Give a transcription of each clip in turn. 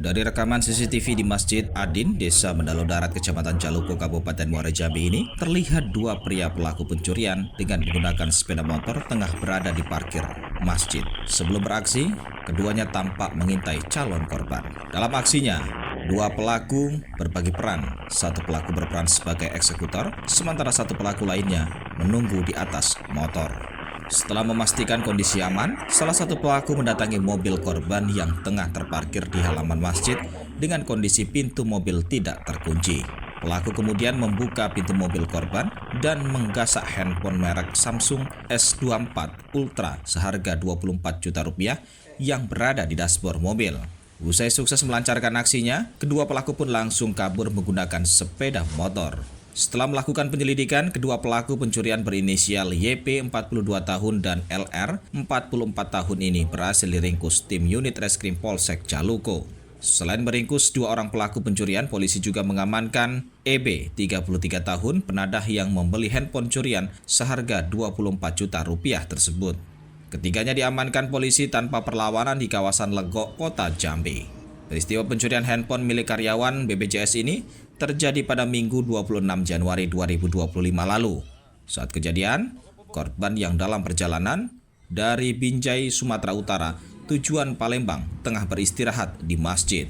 Dari rekaman CCTV di Masjid Adin, Desa Mendalo Darat, Kecamatan Jaluko, Kabupaten Muara Jambi ini, terlihat dua pria pelaku pencurian dengan menggunakan sepeda motor tengah berada di parkir masjid. Sebelum beraksi, keduanya tampak mengintai calon korban. Dalam aksinya, dua pelaku berbagi peran. Satu pelaku berperan sebagai eksekutor, sementara satu pelaku lainnya menunggu di atas motor. Setelah memastikan kondisi aman, salah satu pelaku mendatangi mobil korban yang tengah terparkir di halaman masjid dengan kondisi pintu mobil tidak terkunci. Pelaku kemudian membuka pintu mobil korban dan menggasak handphone merek Samsung S24 Ultra seharga 24 juta rupiah yang berada di dashboard mobil. Usai sukses melancarkan aksinya, kedua pelaku pun langsung kabur menggunakan sepeda motor. Setelah melakukan penyelidikan, kedua pelaku pencurian berinisial YP 42 tahun dan LR 44 tahun ini berhasil diringkus tim unit reskrim Polsek Jaluko. Selain meringkus dua orang pelaku pencurian, polisi juga mengamankan EB 33 tahun penadah yang membeli handphone curian seharga 24 juta rupiah tersebut. Ketiganya diamankan polisi tanpa perlawanan di kawasan Legok, Kota Jambi. Peristiwa pencurian handphone milik karyawan BPJS ini terjadi pada Minggu 26 Januari 2025 lalu. Saat kejadian, korban yang dalam perjalanan dari Binjai, Sumatera Utara, tujuan Palembang, tengah beristirahat di masjid.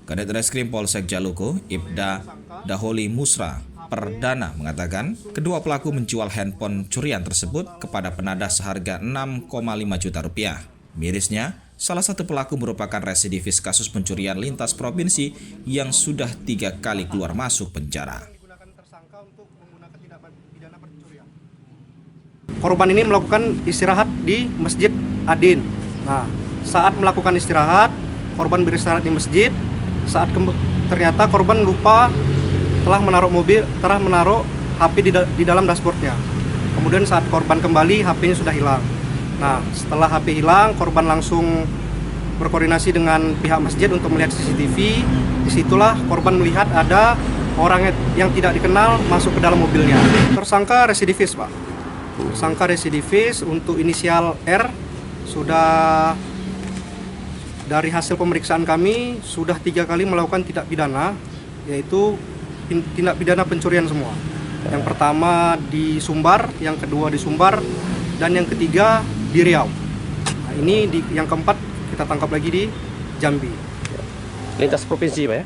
Kadit Reskrim Polsek Jaluko, Ibda Daholi Musra Perdana mengatakan, kedua pelaku menjual handphone curian tersebut kepada penadah seharga 6,5 juta rupiah. Mirisnya, salah satu pelaku merupakan residivis kasus pencurian lintas provinsi yang sudah 3 kali keluar masuk penjara. Korban ini melakukan istirahat di Masjid Adin. Nah, saat melakukan istirahat, korban beristirahat di masjid. Ternyata korban lupa telah menaruh HP di dalam dashboardnya. Kemudian saat korban kembali, HP-nya sudah hilang. Nah, setelah HP hilang, korban langsung berkoordinasi dengan pihak masjid untuk melihat CCTV. Disitulah korban melihat ada orang yang tidak dikenal masuk ke dalam mobilnya. Tersangka residivis, Pak. Tersangka residivis untuk inisial R sudah dari hasil pemeriksaan kami sudah 3 kali melakukan tindak pidana, yaitu tindak pidana pencurian semua. Yang pertama di Sumbar, yang kedua di Sumbar, dan yang ketiga di Riau. Nah, ini yang keempat kita tangkap lagi di Jambi. Lintas provinsi, Pak ya?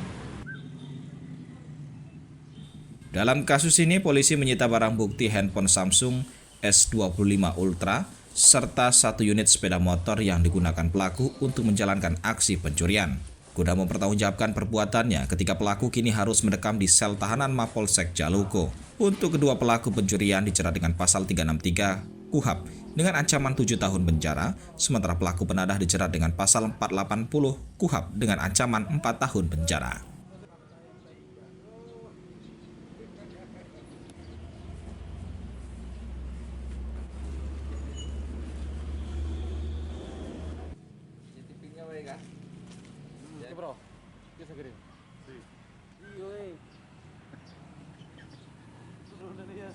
Dalam kasus ini, polisi menyita barang bukti handphone Samsung S25 Ultra serta 1 unit sepeda motor yang digunakan pelaku untuk menjalankan aksi pencurian. Guna mempertanggungjawabkan perbuatannya, ketika pelaku kini harus mendekam di sel tahanan Mapolsek Jaluko. Untuk kedua pelaku pencurian dijerat dengan pasal 363 KUHP dengan ancaman 7 tahun penjara, sementara pelaku penadah dijerat dengan pasal 480 KUHP dengan ancaman 4 tahun penjara. Bro, bisa kirim. Iya,